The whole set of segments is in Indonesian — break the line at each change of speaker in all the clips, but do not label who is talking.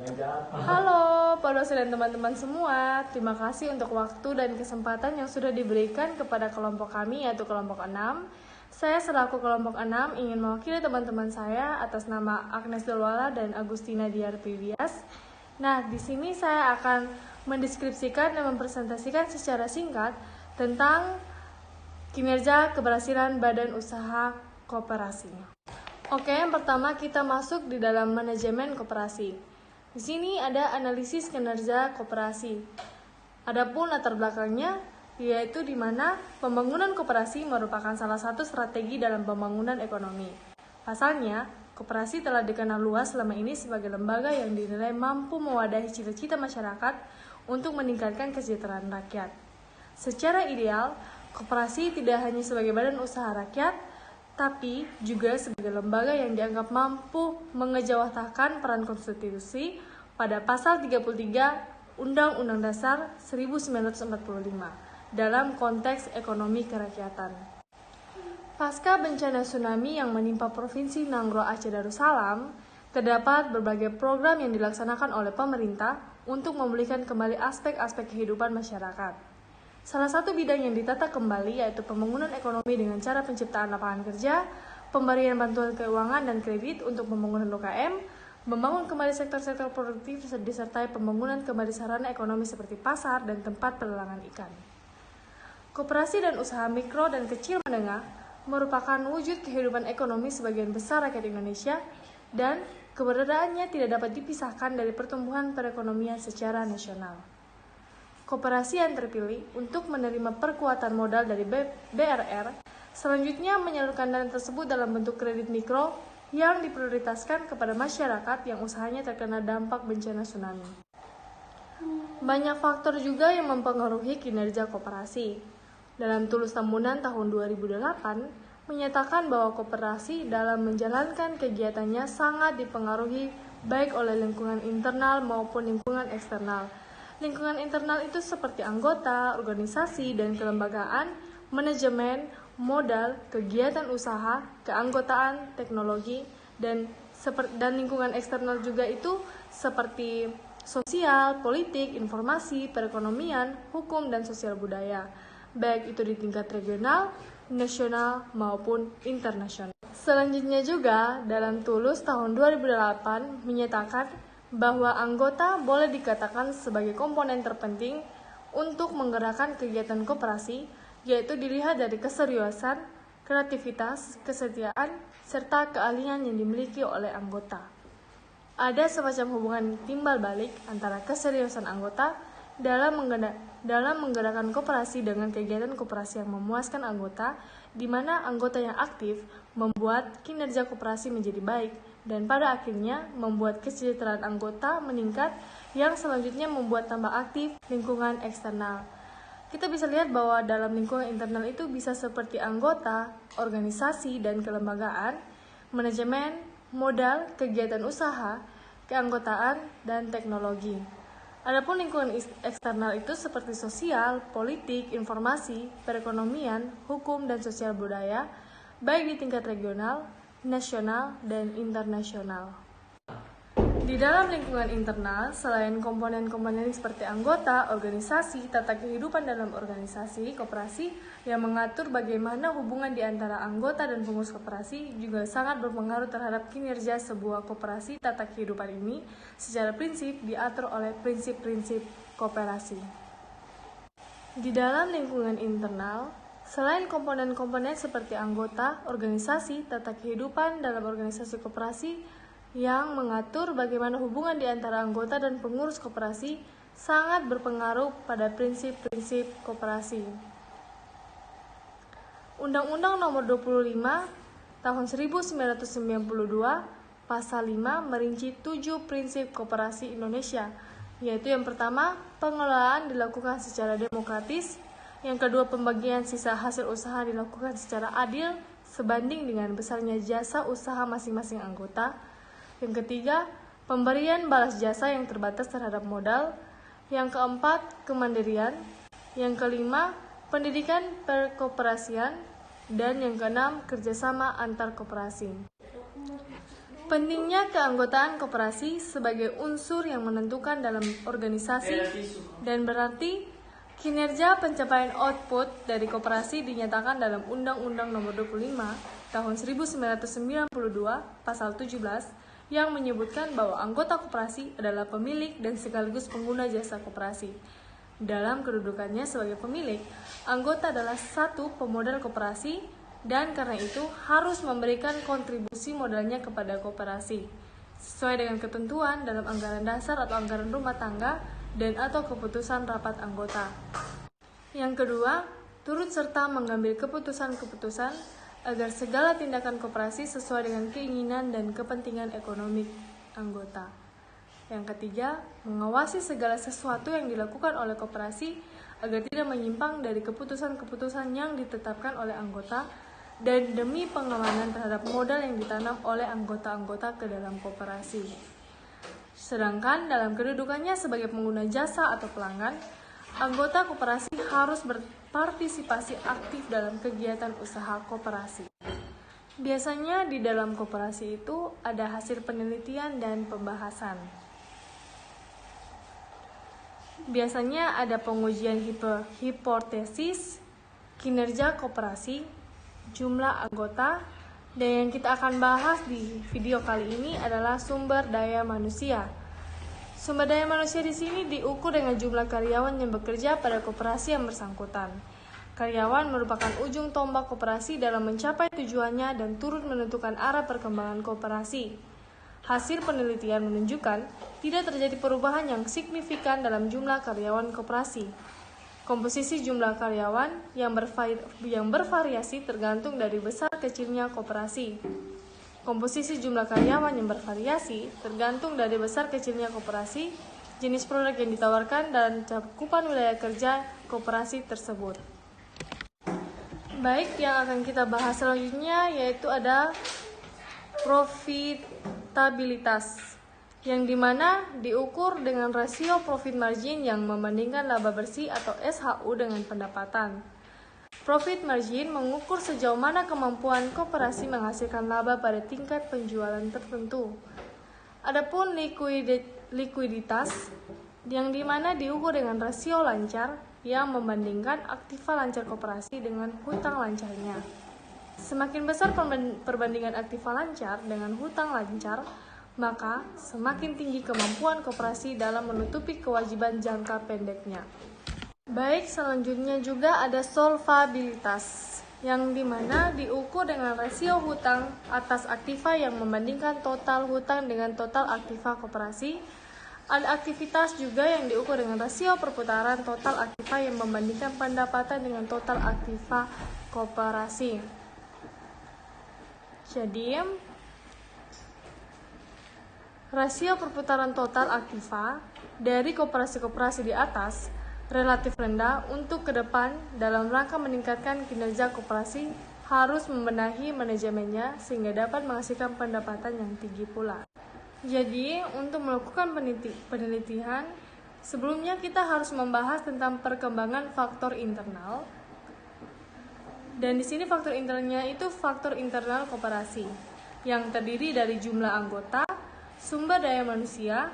Halo, Pak dosen dan teman-teman semua. Terima kasih untuk waktu dan kesempatan yang sudah diberikan kepada kelompok kami, yaitu kelompok 6. Saya selaku kelompok 6 ingin mewakili teman-teman saya atas nama Agnes Dolwala dan Agustina Diar Privias. Nah, di sini saya akan mendeskripsikan dan mempresentasikan secara singkat tentang kinerja keberhasilan Badan Usaha Koperasi. Oke, yang pertama kita masuk di dalam manajemen koperasi. Di sini ada analisis kinerja koperasi. Adapun latar belakangnya yaitu di mana pembangunan koperasi merupakan salah satu strategi dalam pembangunan ekonomi. Pasalnya, koperasi telah dikenal luas selama ini sebagai lembaga yang dinilai mampu mewadahi cita-cita masyarakat untuk meningkatkan kesejahteraan rakyat. Secara ideal, koperasi tidak hanya sebagai badan usaha rakyat, tapi juga sebagai lembaga yang dianggap mampu mengejawantahkan peran konstitusi pada pasal 33 Undang-Undang Dasar 1945 dalam konteks ekonomi kerakyatan. Pasca bencana tsunami yang menimpa Provinsi Nanggroe Aceh Darussalam, terdapat berbagai program yang dilaksanakan oleh pemerintah untuk memulihkan kembali aspek-aspek kehidupan masyarakat. Salah satu bidang yang ditata kembali yaitu pembangunan ekonomi dengan cara penciptaan lapangan kerja, pemberian bantuan keuangan dan kredit untuk pembangunan UKM, membangun kembali sektor-sektor produktif disertai pembangunan kembali sarana ekonomi seperti pasar dan tempat pelelangan ikan. Koperasi dan usaha mikro dan kecil menengah merupakan wujud kehidupan ekonomi sebagian besar rakyat Indonesia dan keberadaannya tidak dapat dipisahkan dari pertumbuhan perekonomian secara nasional. Koperasi yang terpilih untuk menerima perkuatan modal dari BRR selanjutnya menyalurkan dana tersebut dalam bentuk kredit mikro yang diprioritaskan kepada masyarakat yang usahanya terkena dampak bencana tsunami. Banyak faktor juga yang mempengaruhi kinerja koperasi. Dalam Tulis Tambunan tahun 2008 menyatakan bahwa koperasi dalam menjalankan kegiatannya sangat dipengaruhi baik oleh lingkungan internal maupun lingkungan eksternal. Lingkungan internal itu seperti anggota, organisasi, dan kelembagaan, manajemen, modal, kegiatan usaha, keanggotaan, teknologi, dan lingkungan eksternal juga itu seperti sosial, politik, informasi, perekonomian, hukum, dan sosial budaya, baik itu di tingkat regional, nasional, maupun internasional. Selanjutnya juga, dalam Tulus tahun 2008 menyatakan bahwa anggota boleh dikatakan sebagai komponen terpenting untuk menggerakkan kegiatan koperasi, yaitu dilihat dari keseriusan, kreativitas, kesetiaan, serta keahlian yang dimiliki oleh anggota. Ada semacam hubungan timbal balik antara keseriusan anggota dalam menggerakkan koperasi dengan kegiatan koperasi yang memuaskan anggota, di mana anggota yang aktif membuat kinerja koperasi menjadi baik, dan pada akhirnya membuat kesejahteraan anggota meningkat yang selanjutnya membuat tambah aktif lingkungan eksternal. Kita bisa lihat bahwa dalam lingkungan internal itu bisa seperti anggota, organisasi dan kelembagaan, manajemen, modal, kegiatan usaha, keanggotaan, dan teknologi. Adapun lingkungan eksternal itu seperti sosial, politik, informasi, perekonomian, hukum, dan sosial budaya, baik di tingkat regional, nasional, dan internasional. Di dalam lingkungan internal, selain komponen-komponen seperti anggota, organisasi, tata kehidupan dalam organisasi, koperasi yang mengatur bagaimana hubungan di antara anggota dan pengurus koperasi juga sangat berpengaruh terhadap kinerja sebuah koperasi. Tata kehidupan ini secara prinsip diatur oleh prinsip-prinsip koperasi. Di dalam lingkungan internal, selain komponen-komponen seperti anggota, organisasi, tata kehidupan dalam organisasi koperasi yang mengatur bagaimana hubungan di antara anggota dan pengurus koperasi sangat berpengaruh pada prinsip-prinsip koperasi. Undang-Undang Nomor 25 Tahun 1992 Pasal 5 merinci 7 prinsip koperasi Indonesia, yaitu yang pertama, pengelolaan dilakukan secara demokratis. Yang kedua, pembagian sisa hasil usaha dilakukan secara adil sebanding dengan besarnya jasa usaha masing-masing anggota. Yang ketiga, pemberian balas jasa yang terbatas terhadap modal. Yang keempat, kemandirian. Yang kelima, pendidikan perkoperasian. Dan yang keenam, kerjasama antar koperasi. Pentingnya keanggotaan koperasi sebagai unsur yang menentukan dalam organisasi dan berarti kinerja pencapaian output dari koperasi dinyatakan dalam Undang-Undang Nomor 25 Tahun 1992 Pasal 17 yang menyebutkan bahwa anggota koperasi adalah pemilik dan sekaligus pengguna jasa koperasi. Dalam kedudukannya sebagai pemilik, anggota adalah satu pemodal koperasi dan karena itu harus memberikan kontribusi modalnya kepada koperasi sesuai dengan ketentuan dalam anggaran dasar atau anggaran rumah tangga dan atau keputusan rapat anggota. Yang kedua, turut serta mengambil keputusan-keputusan agar segala tindakan koperasi sesuai dengan keinginan dan kepentingan ekonomi anggota. Yang ketiga, mengawasi segala sesuatu yang dilakukan oleh koperasi agar tidak menyimpang dari keputusan-keputusan yang ditetapkan oleh anggota dan demi pengamanan terhadap modal yang ditanam oleh anggota-anggota ke dalam koperasi. Sedangkan dalam kedudukannya sebagai pengguna jasa atau pelanggan, anggota koperasi harus berpartisipasi aktif dalam kegiatan usaha koperasi. Biasanya di dalam koperasi itu ada hasil penelitian dan pembahasan. Biasanya ada pengujian hipotesis, kinerja koperasi, jumlah anggota, dan yang kita akan bahas di video kali ini adalah sumber daya manusia. Sumber daya manusia di sini diukur dengan jumlah karyawan yang bekerja pada koperasi yang bersangkutan. Karyawan merupakan ujung tombak koperasi dalam mencapai tujuannya dan turut menentukan arah perkembangan koperasi. Hasil penelitian menunjukkan tidak terjadi perubahan yang signifikan dalam jumlah karyawan koperasi. Komposisi jumlah karyawan yang bervariasi tergantung dari besar kecilnya koperasi. Komposisi jumlah karyawan yang bervariasi tergantung dari besar kecilnya koperasi, jenis produk yang ditawarkan, dan cakupan wilayah kerja koperasi tersebut. Baik, yang akan kita bahas selanjutnya yaitu ada profitabilitas, yang dimana diukur dengan rasio profit margin yang membandingkan laba bersih atau SHU dengan pendapatan. Profit margin mengukur sejauh mana kemampuan koperasi menghasilkan laba pada tingkat penjualan tertentu. Adapun likuiditas, yang dimana diukur dengan rasio lancar yang membandingkan aktiva lancar koperasi dengan hutang lancarnya. Semakin besar perbandingan aktiva lancar dengan hutang lancar, maka semakin tinggi kemampuan koperasi dalam menutupi kewajiban jangka pendeknya. Baik, selanjutnya juga ada solvabilitas, yang dimana diukur dengan rasio hutang atas aktiva yang membandingkan total hutang dengan total aktiva koperasi. Ada aktivitas juga yang diukur dengan rasio perputaran total aktiva yang membandingkan pendapatan dengan total aktiva koperasi. Jadi, rasio perputaran total aktiva dari koperasi-koperasi di atas relatif rendah. Untuk ke depan, dalam rangka meningkatkan kinerja koperasi, harus membenahi manajemennya sehingga dapat menghasilkan pendapatan yang tinggi pula. Jadi, untuk melakukan penelitian, sebelumnya kita harus membahas tentang perkembangan faktor internal. Dan di sini faktor internalnya itu faktor internal koperasi, yang terdiri dari jumlah anggota, sumber daya manusia,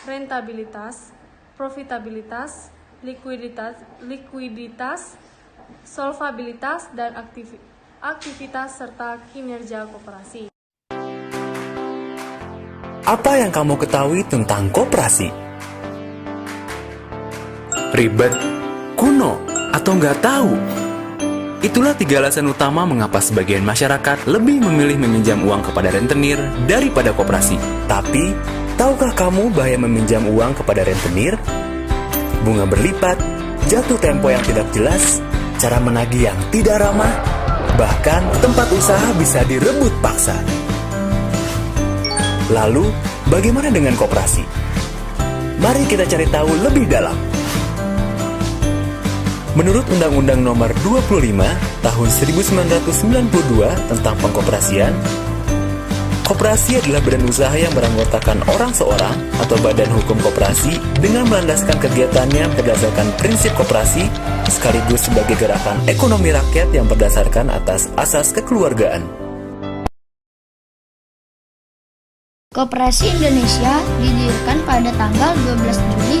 rentabilitas, profitabilitas, likuiditas, solvabilitas, dan aktivitas serta kinerja koperasi.
Apa yang kamu ketahui tentang koperasi? Ribet, kuno, atau nggak tahu? Itulah 3 alasan utama mengapa sebagian masyarakat lebih memilih meminjam uang kepada rentenir daripada koperasi. Tapi, tahukah kamu bahaya meminjam uang kepada rentenir? Bunga berlipat, jatuh tempo yang tidak jelas, cara menagih yang tidak ramah, bahkan tempat usaha bisa direbut paksa. Lalu, bagaimana dengan koperasi? Mari kita cari tahu lebih dalam. Menurut Undang-Undang Nomor 25 Tahun 1992 tentang Pengkoperasian, koperasi adalah badan usaha yang beranggotakan orang seorang atau badan hukum koperasi dengan melandaskan kegiatannya berdasarkan prinsip koperasi sekaligus sebagai gerakan ekonomi rakyat yang berdasarkan atas asas kekeluargaan.
Koperasi Indonesia didirikan pada tanggal 12 Juli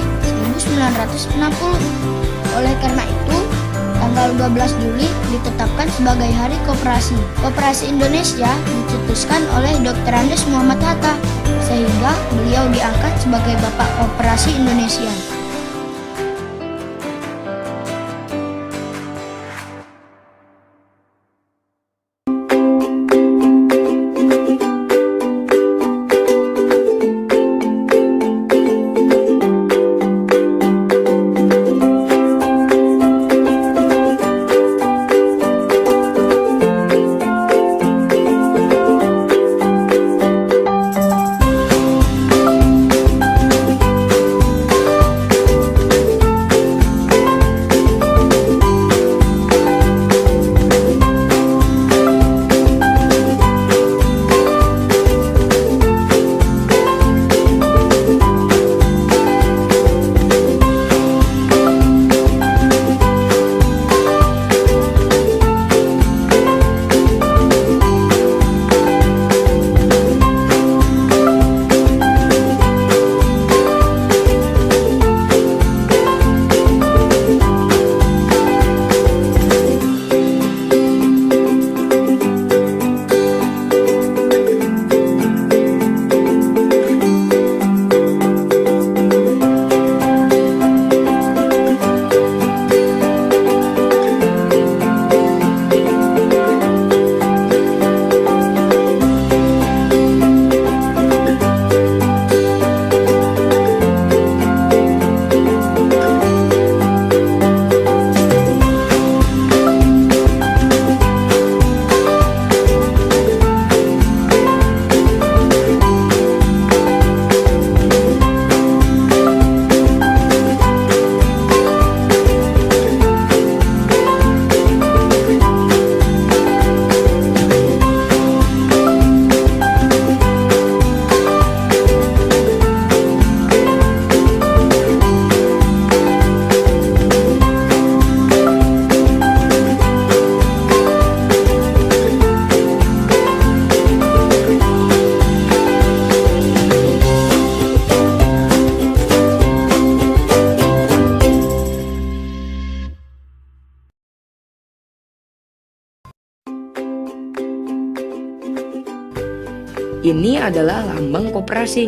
1960. Oleh karena itu, tanggal 12 Juli ditetapkan sebagai Hari Koperasi. Koperasi Indonesia dicetuskan oleh Dr. Andes Muhammad Hatta, sehingga beliau diangkat sebagai Bapak Koperasi Indonesia.
Ini adalah lambang koperasi.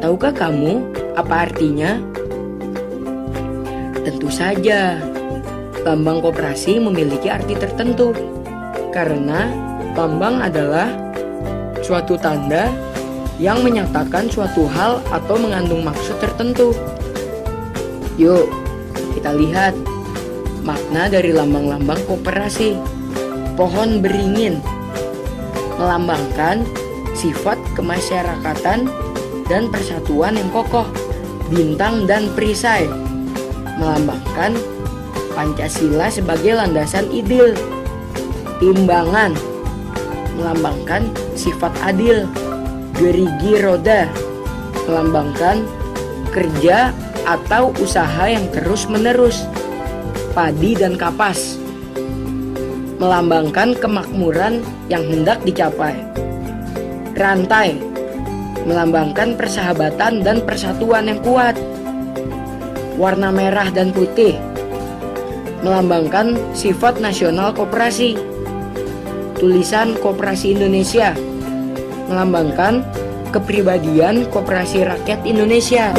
Tahukah kamu apa artinya? Tentu saja, lambang koperasi memiliki arti tertentu. Karena lambang adalah suatu tanda yang menyatakan suatu hal atau mengandung maksud tertentu. Yuk, kita lihat makna dari lambang-lambang koperasi. Pohon beringin melambangkan sifat kemasyarakatan dan persatuan yang kokoh. Bintang dan perisai melambangkan Pancasila sebagai landasan ideal. Timbangan melambangkan sifat adil. Gerigi roda melambangkan kerja atau usaha yang terus-menerus. Padi dan kapas melambangkan kemakmuran yang hendak dicapai. Rantai melambangkan persahabatan dan persatuan yang kuat. Warna merah dan putih melambangkan sifat nasional koperasi. Tulisan Koperasi Indonesia melambangkan kepribadian Koperasi Rakyat Indonesia.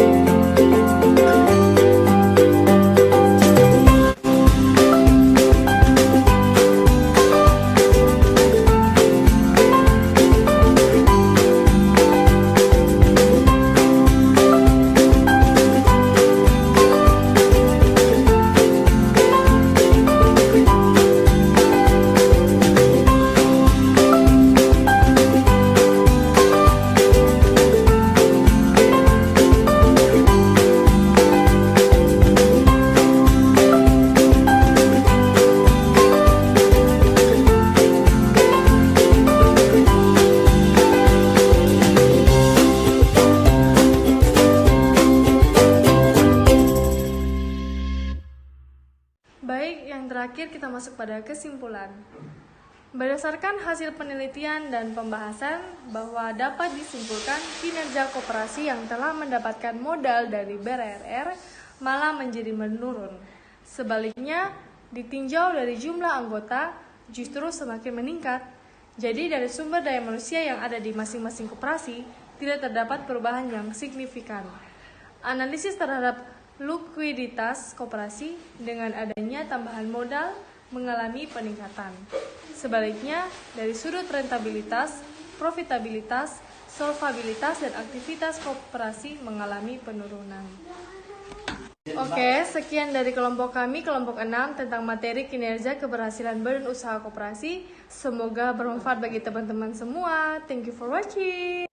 Baik, yang terakhir kita masuk pada kesimpulan. Berdasarkan hasil penelitian dan pembahasan bahwa dapat disimpulkan kinerja koperasi yang telah mendapatkan modal dari BRRR malah menjadi menurun. Sebaliknya, ditinjau dari jumlah anggota justru semakin meningkat. Jadi dari sumber daya manusia yang ada di masing-masing koperasi tidak terdapat perubahan yang signifikan. Analisis terhadap likuiditas koperasi dengan adanya tambahan modal mengalami peningkatan. Sebaliknya, dari sudut rentabilitas, profitabilitas, solvabilitas, dan aktivitas koperasi mengalami penurunan. Oke, sekian dari kelompok kami, kelompok 6, tentang materi kinerja keberhasilan badan usaha koperasi. Semoga bermanfaat bagi teman-teman semua. Thank you for watching.